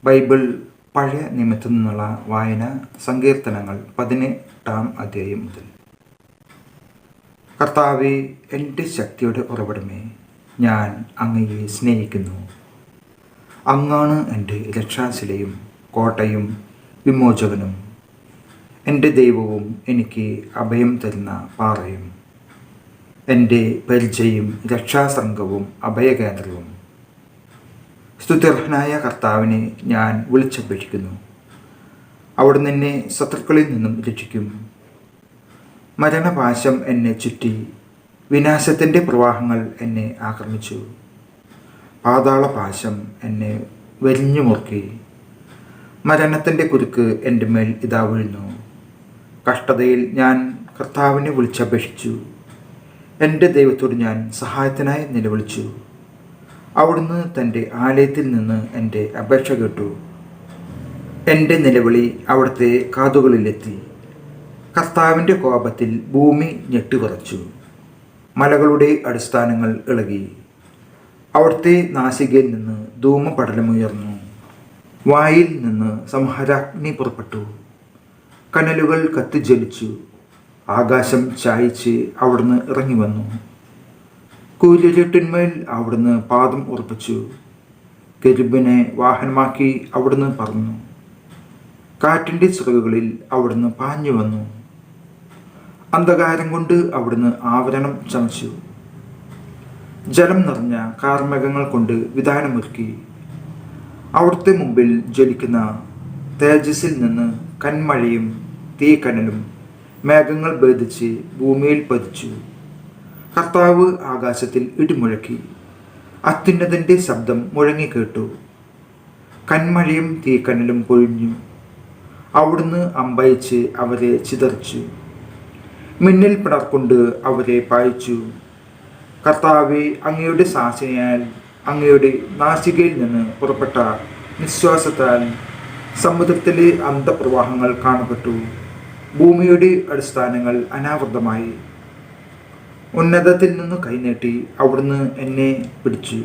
Bible പഴയ നിയമത്തിൽ നിന്നുള്ള വായന സങ്കീർത്തനങ്ങൾ 18-ാം അധ്യായം മുതൽ. കർത്താവേ, എൻ്റെ ശക്തിയുടെ ഉറവിടമേ, ഞാൻ അങ്ങയെ സ്നേഹിക്കുന്നു. അങ്ങാണ് എൻ്റെ രക്ഷാശിലയും കോട്ടയും വിമോചകനും, എൻ്റെ ദൈവവും എനിക്ക് അഭയം തരുന്ന പാറയും, എൻ്റെ പരിചയും രക്ഷാസംഘവും അഭയകേന്ദ്രവും. സ്തുത്യർഹനായ കർത്താവിനെ ഞാൻ വിളിച്ചപേക്ഷിക്കുന്നു. അവിടുന്ന് എന്നെ ശത്രുക്കളിൽ നിന്നും രക്ഷിക്കും. മരണപാശം എന്നെ ചുറ്റി, വിനാശത്തിൻ്റെ പ്രവാഹങ്ങൾ എന്നെ ആക്രമിച്ചു. പാതാളപാശം എന്നെ വരിഞ്ഞു മുറുക്കി. മരണത്തിൻ്റെ കുരുക്ക് എൻ്റെ മേൽ ഇതാ വീഴുന്നു. കഷ്ടതയിൽ ഞാൻ കർത്താവിനെ വിളിച്ചപേക്ഷിച്ചു. എൻ്റെ ദൈവത്തോട് ഞാൻ സഹായത്തിനായി നിലവിളിച്ചു. അവിടുന്ന് തൻ്റെ ആലയത്തിൽ നിന്ന് എൻ്റെ അപേക്ഷ കേട്ടു. എൻ്റെ നിലവിളി അവിടുത്തെ കാതുകളിലെത്തി. കർത്താവിൻ്റെ കോപത്തിൽ ഭൂമി ഞെട്ടിവിറച്ചു. മലകളുടെ അടിസ്ഥാനങ്ങൾ ഇളകി. അവിടുത്തെ നാസികയിൽ നിന്ന് ധൂമപടലമുയർന്നു. വായിൽ നിന്ന് സംഹാരാഗ്നി പുറപ്പെട്ടു. കനലുകൾ കത്തിജ്വലിച്ചു. ആകാശം ചായ്ച്ച് അവിടുന്ന് ഇറങ്ങി വന്നു. കൂരിരുട്ടിന്മേൽ അവിടുന്ന് പാദം ഉറപ്പിച്ചു. കെരുബിനെ വാഹനമാക്കി അവിടുന്ന് പറന്നു. കാറ്റിൻ്റെ ചിറകുകളിൽ അവിടുന്ന് പാഞ്ഞു വന്നു. അന്ധകാരം കൊണ്ട് അവിടുന്ന് ആവരണം ചമച്ചു. ജലം നിറഞ്ഞ കാർമേഘങ്ങൾ കൊണ്ട് വിധാനമൊരുക്കി. അവിടുത്തെ മുമ്പിൽ ജ്വലിക്കുന്ന തേജസ്സിൽ നിന്ന് കന്മഴയും തീക്കനലും മേഘങ്ങൾ ഭേദിച്ച് ഭൂമിയിൽ പതിച്ചു. കർത്താവ് ആകാശത്തിൽ ഇടിമുഴക്കി. അത്യുന്നതൻ്റെ ശബ്ദം മുഴങ്ങിക്കേട്ടു. കന്മഴയും തീക്കനലും പൊഴിഞ്ഞു. അവിടുന്ന് അമ്പയച്ച് അവരെ ചിതറിച്ചു. മിന്നൽ പിണർക്കൊണ്ട് അവരെ പായിച്ചു. കർത്താവെ, അങ്ങയുടെ ശാസനയാൽ, അങ്ങയുടെ നാസികയിൽ നിന്ന് പുറപ്പെട്ട നിശ്വാസത്താൽ സമുദ്രത്തിലെ അന്തപ്രവാഹങ്ങൾ കാണപ്പെട്ടു. ഭൂമിയുടെ അടിസ്ഥാനങ്ങൾ അനാവൃതമായി. ഉന്നതത്തിൽ നിന്ന് കൈനീട്ടി അവിടുന്ന് എന്നെ പിടിച്ചു.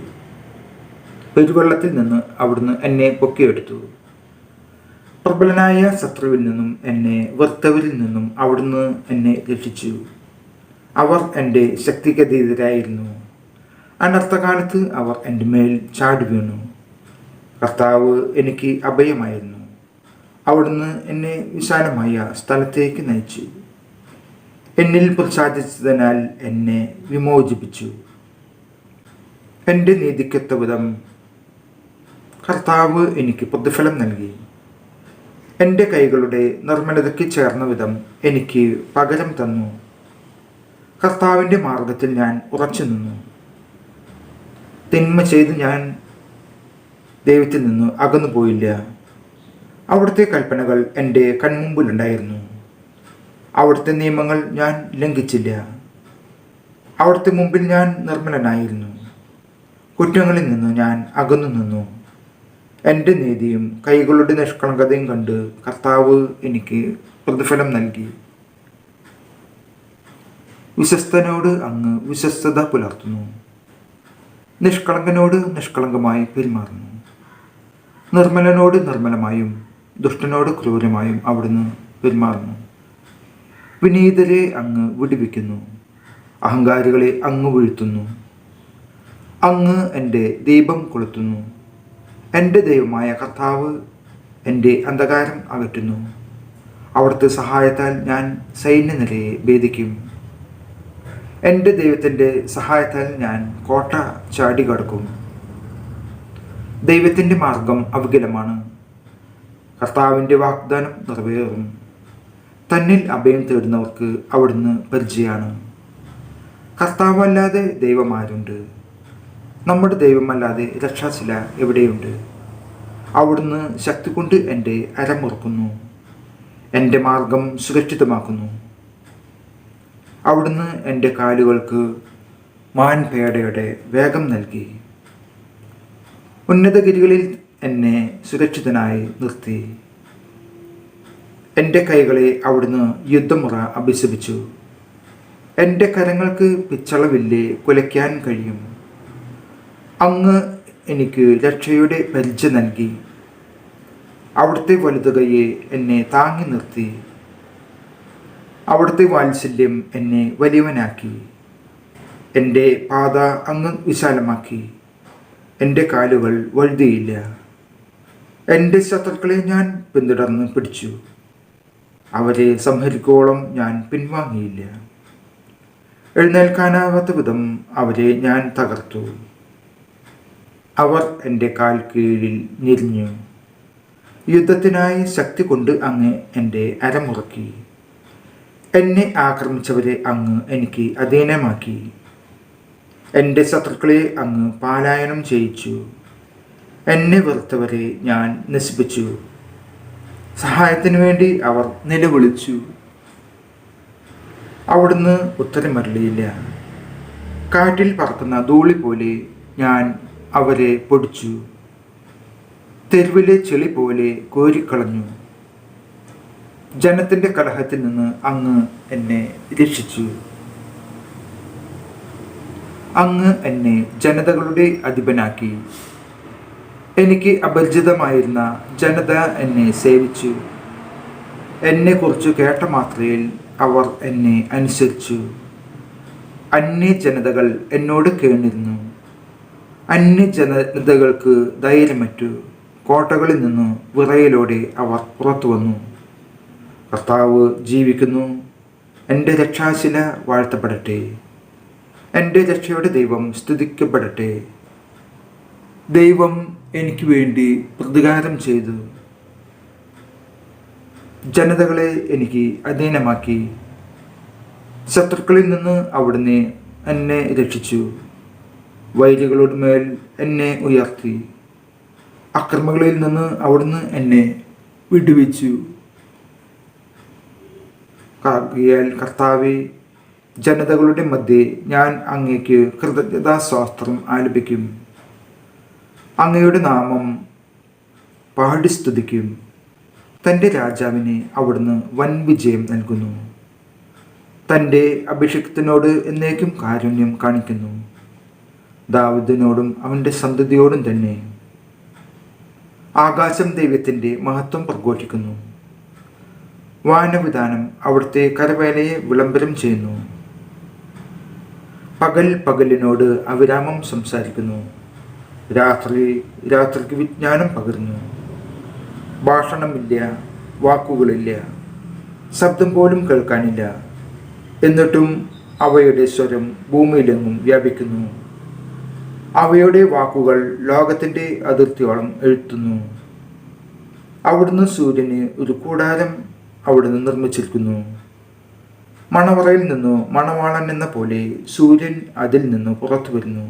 പെരുവെള്ളത്തിൽ നിന്ന് അവിടുന്ന് എന്നെ പൊക്കിയെടുത്തു. പ്രബലനായ ശത്രുവിൽ നിന്നും എന്നെ വെറുത്തവരിൽ നിന്നും അവിടുന്ന് എന്നെ രക്ഷിച്ചു. അവർ എൻ്റെ ശക്തിക്കതീതരായിരുന്നു. അനർത്ഥകാലത്ത് അവർ എൻ്റെ മേൽ ചാടി വീണു. കർത്താവ് എനിക്ക് അഭയമായിരുന്നു. അവിടുന്ന് എന്നെ വിശാലമായ സ്ഥലത്തേക്ക് നയിച്ചു. എന്നിൽ പ്രസാദിച്ചതിനാൽ എന്നെ വിമോചിപ്പിച്ചു. എൻ്റെ നീതിക്കൊത്ത വിധം കർത്താവ് എനിക്ക് പ്രതിഫലം നൽകി. എൻ്റെ കൈകളുടെ നിർമ്മലതയ്ക്ക് ചേർന്ന വിധം എനിക്ക് പകരം തന്നു. കർത്താവിൻ്റെ മാർഗത്തിൽ ഞാൻ ഉറച്ചു നിന്നു. തിന്മ ചെയ്ത് ഞാൻ ദൈവത്തിൽ നിന്ന് അകന്നു പോയില്ല. അവിടുത്തെ കൽപ്പനകൾ എൻ്റെ കൺമുമ്പിലുണ്ടായിരുന്നു. അവിടുത്തെ നിയമങ്ങൾ ഞാൻ ലംഘിച്ചില്ല. അവിടുത്തെ മുമ്പിൽ ഞാൻ നിർമ്മലനായിരുന്നു. കുറ്റങ്ങളിൽ നിന്ന് ഞാൻ അകന്നു നിന്നു. എൻ്റെ നീതിയും കൈകളുടെ നിഷ്കളങ്കതയും കണ്ട് കർത്താവ് എനിക്ക് പ്രതിഫലം നൽകി. വിശ്വസ്തനോട് അങ്ങ് വിശ്വസ്തത പുലർത്തുന്നു. നിഷ്കളങ്കനോട് നിഷ്കളങ്കമായി പെരുമാറുന്നു. നിർമ്മലനോട് നിർമ്മലമായും ദുഷ്ടനോട് ക്രൂരമായും അവിടുന്ന് പെരുമാറുന്നു. വിനീതരെ അങ്ങ് വിടുവിക്കുന്നു. അഹങ്കാരികളെ അങ്ങ് വീഴ്ത്തുന്നു. അങ്ങ് എൻ്റെ ദീപം കൊളുത്തുന്നു. എൻ്റെ ദൈവമായ കർത്താവ് എൻ്റെ അന്ധകാരം അകറ്റുന്നു. അവിടുത്തെ സഹായത്താൽ ഞാൻ സൈന്യനിരയെ ഭേദിക്കും. എൻ്റെ ദൈവത്തിൻ്റെ സഹായത്താൽ ഞാൻ കോട്ട ചാടി കടക്കും. ദൈവത്തിൻ്റെ മാർഗം അവികലമാണ്. കർത്താവിൻ്റെ വാഗ്ദാനം നിറവേറും. തന്നിൽ അഭയം തേടുന്നവർക്ക് അവിടുന്ന് പരിചയമാണ്. കർത്താവല്ലാതെ ദൈവമാരുണ്ട്? നമ്മുടെ ദൈവമല്ലാതെ രക്ഷാശില എവിടെയുണ്ട്? അവിടുന്ന് ശക്തി കൊണ്ട് എൻ്റെ അരമുറക്കുന്നു. എൻ്റെ മാർഗം സുരക്ഷിതമാക്കുന്നു. അവിടുന്ന് എൻ്റെ കാലുകൾക്ക് മാൻപേടയുടെ വേഗം നൽകി. ഉന്നതഗിരികളിൽ എന്നെ സുരക്ഷിതനായി നിർത്തി. എൻ്റെ കൈകളെ അവിടുന്ന് യുദ്ധമുറ അഭ്യസിപ്പിച്ചു. എൻ്റെ കരങ്ങൾക്ക് പിച്ചളവില്ല് കുലയ്ക്കാൻ കഴിയും. അങ്ങ് എനിക്ക് രക്ഷയുടെ പരിച നൽകി. അവിടുത്തെ വലുതുകയെ എന്നെ താങ്ങി നിർത്തി. അവിടുത്തെ വാത്സല്യം എന്നെ വലിയവനാക്കി. എൻ്റെ പാത അങ്ങ് വിശാലമാക്കി. എൻ്റെ കാലുകൾ വഴുതിയില്ല. എൻ്റെ ശത്രുക്കളെ ഞാൻ പിന്തുടർന്ന് പിടിച്ചു. അവരെ സംഹരിക്കോളം ഞാൻ പിൻവാങ്ങിയില്ല. എഴുന്നേൽക്കാനാവാത്ത വിധം അവരെ ഞാൻ തകർത്തു. അവർ എൻ്റെ കാൽ കീഴിൽ ഞെരിഞ്ഞു. യുദ്ധത്തിനായി ശക്തി കൊണ്ട് അങ്ങ് എൻ്റെ അരമുറക്കി. എന്നെ ആക്രമിച്ചവരെ അങ്ങ് എനിക്ക് അധീനമാക്കി. എൻ്റെ ശത്രുക്കളെ അങ്ങ് പലായനം ചെയ്യിച്ചു. എന്നെ വെറുത്തവരെ ഞാൻ നശിപ്പിച്ചു. സഹായത്തിനു വേണ്ടി അവർ നിലവിളിച്ചു. അവിടുന്ന് ഉത്തരമരുളിയില്ല. കാറ്റിൽ പറക്കുന്ന ധൂളി പോലെ ഞാൻ അവരെ പൊടിച്ചു. തെരുവിലെ ചെളി പോലെ കോരിക്കളഞ്ഞു. ജനത്തിൻ്റെ കലഹത്തിൽ നിന്ന് അങ്ങ് എന്നെ രക്ഷിച്ചു. അങ്ങ് എന്നെ ജനതകളുടെ അധിപനാക്കി. എനിക്ക് അപരിചിതമായിരുന്ന ജനത എന്നെ സേവിച്ചു. എന്നെക്കുറിച്ച് കേട്ട മാത്രയിൽ അവർ എന്നെ അനുസരിച്ചു. അന്യജനതകൾ എന്നോട് കേണിരുന്നു. അന്യജനതകൾക്ക് ധൈര്യമറ്റു. കോട്ടകളിൽ നിന്ന് വിറയലോടെ അവർ പുറത്തു വന്നു. കർത്താവ് ജീവിക്കുന്നു. എൻ്റെ രക്ഷാശില വാഴ്ത്തപ്പെടട്ടെ. എൻ്റെ രക്ഷയുടെ ദൈവം സ്തുതിക്കപ്പെടട്ടെ. ദൈവം എനിക്ക് വേണ്ടി പ്രതികാരം ചെയ്തു. ജനതകളെ എനിക്ക് അധീനമാക്കി. ശത്രുക്കളിൽ നിന്ന് അവിടുന്ന് എന്നെ രക്ഷിച്ചു. വൈരികളുടെ മേൽ എന്നെ ഉയർത്തി. അക്രമികളിൽ നിന്ന് അവിടുന്ന് എന്നെ വിടുവിച്ചു. കർത്താവേ, ജനതകളുടെ മധ്യേ ഞാൻ അങ്ങേക്ക് കൃതജ്ഞതാസ്തോത്രം ആലപിക്കും. അങ്ങയുടെ നാമം പാടി സ്തുതിക്കും. തൻ്റെ രാജാവിനെ അവിടുന്ന് വൻ വിജയം നൽകുന്നു. തൻ്റെ അഭിഷിക്തനോട് എന്നേക്കും കാരുണ്യം കാണിക്കുന്നു. ദാവീദിനോടും അവൻ്റെ സന്തതിയോടും തന്നെ. ആകാശം ദൈവത്തിൻ്റെ മഹത്വം പ്രഘോഷിക്കുന്നു. വാനവിധാനം അവിടുത്തെ കരവേലയെ വിളംബരം ചെയ്യുന്നു. പകലിനോട് അവിരാമം സംസാരിക്കുന്നു. രാത്രിക്ക് വിജ്ഞാനം പകരുന്നു. ഭാഷണമില്ല, വാക്കുകളില്ല, ശബ്ദം പോലും കേൾക്കാനില്ല. എന്നിട്ടും അവയുടെ സ്വരം ഭൂമിയിലെങ്ങും വ്യാപിക്കുന്നു. അവയുടെ വാക്കുകൾ ലോകത്തിൻ്റെ അതിർത്തിയോളം എഴുത്തുന്നു. അവിടുന്ന് സൂര്യന് ഒരു കൂടാരം അവിടുന്ന് നിർമ്മിച്ചിരിക്കുന്നു. മണവറയിൽ നിന്നു മണവാളൻ എന്ന പോലെ സൂര്യൻ അതിൽ നിന്ന് പുറത്തു വരുന്നു.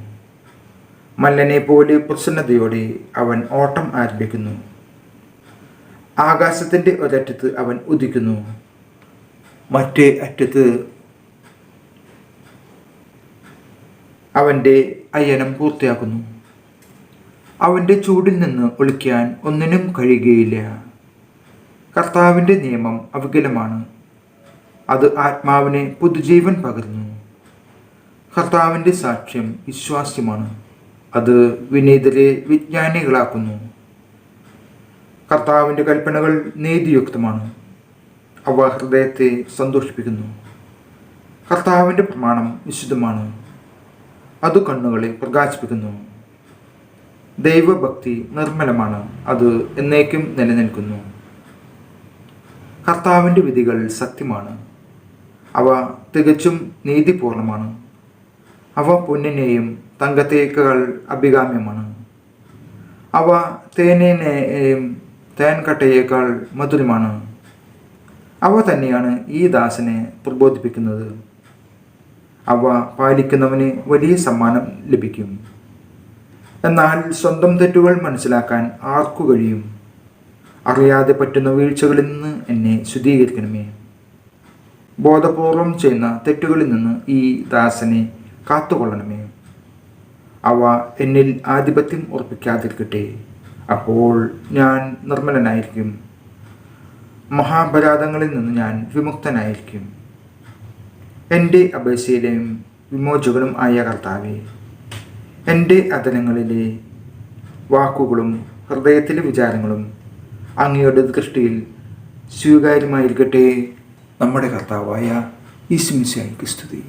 മല്ലനെ പോലെ പ്രസന്നതയോടെ അവൻ ഓട്ടം ആരംഭിക്കുന്നു. ആകാശത്തിൻ്റെ ഒരറ്റത്ത് അവൻ ഉദിക്കുന്നു. മറ്റേ അറ്റത്ത് അവൻ്റെ അയനം പൂർത്തിയാക്കുന്നു. അവൻ്റെ ചൂടിൽ നിന്ന് ഒളിക്കാൻ ഒന്നിനും കഴിയുകയില്ല. കർത്താവിൻ്റെ നിയമം അവികലമാണ്. അത് ആത്മാവിനെ പുതുജീവൻ പകരുന്നു. കർത്താവിൻ്റെ സാക്ഷ്യം വിശ്വാസ്യമാണ്. അത് വിനീതരെ വിജ്ഞാനികളാക്കുന്നു. കർത്താവിൻ്റെ കൽപ്പനകൾ നീതിയുക്തമാണ്. അവ ഹൃദയത്തെ സന്തോഷിപ്പിക്കുന്നു. കർത്താവിൻ്റെ പ്രമാണം വിശുദ്ധമാണ്. അത് കണ്ണുകളെ പ്രകാശിപ്പിക്കുന്നു. ദൈവഭക്തി നിർമ്മലമാണ്. അത് എന്നേക്കും നിലനിൽക്കുന്നു. കർത്താവിൻ്റെ വിധികൾ സത്യമാണ്. അവ തികച്ചും നീതിപൂർണമാണ്. അവ പൊന്നിനെയും തങ്കത്തേക്കാൾ അഭികാമ്യമാണ്. അവ തേനിനെയും തേൻകട്ടയേക്കാൾ മധുരമാണ്. അവ തന്നെയാണ് ഈ ദാസനെ പ്രബോധിപ്പിക്കുന്നത്. അവ പാലിക്കുന്നവന് വലിയ സമ്മാനം ലഭിക്കും. എന്നാൽ സ്വന്തം തെറ്റുകൾ മനസ്സിലാക്കാൻ ആർക്കു കഴിയും? അറിയാതെ പറ്റുന്ന വീഴ്ചകളിൽ നിന്ന് എന്നെ ശുദ്ധീകരിക്കണമേ. ബോധപൂർവം ചെയ്യുന്ന തെറ്റുകളിൽ നിന്ന് ഈ ദാസനെ കാത്തുകൊള്ളണമേ. അവ എന്നിൽ ആധിപത്യം ഉറപ്പിക്കാതിരിക്കട്ടെ. അപ്പോൾ ഞാൻ നിർമ്മലനായിരിക്കും. മഹാപരാധങ്ങളിൽ നിന്ന് ഞാൻ വിമുക്തനായിരിക്കും. എൻ്റെ അപേക്ഷയിലെയും വിമോചകനും ആയ കർത്താവേ, എൻ്റെ അധരങ്ങളിലെ വാക്കുകളും ഹൃദയത്തിലെ വിചാരങ്ങളും അങ്ങയുടെ ദൃഷ്ടിയിൽ സ്വീകാര്യമായിരിക്കട്ടെ. നമ്മുടെ കർത്താവായ യേശുമിശിഹായ്ക്ക് സ്തുതി.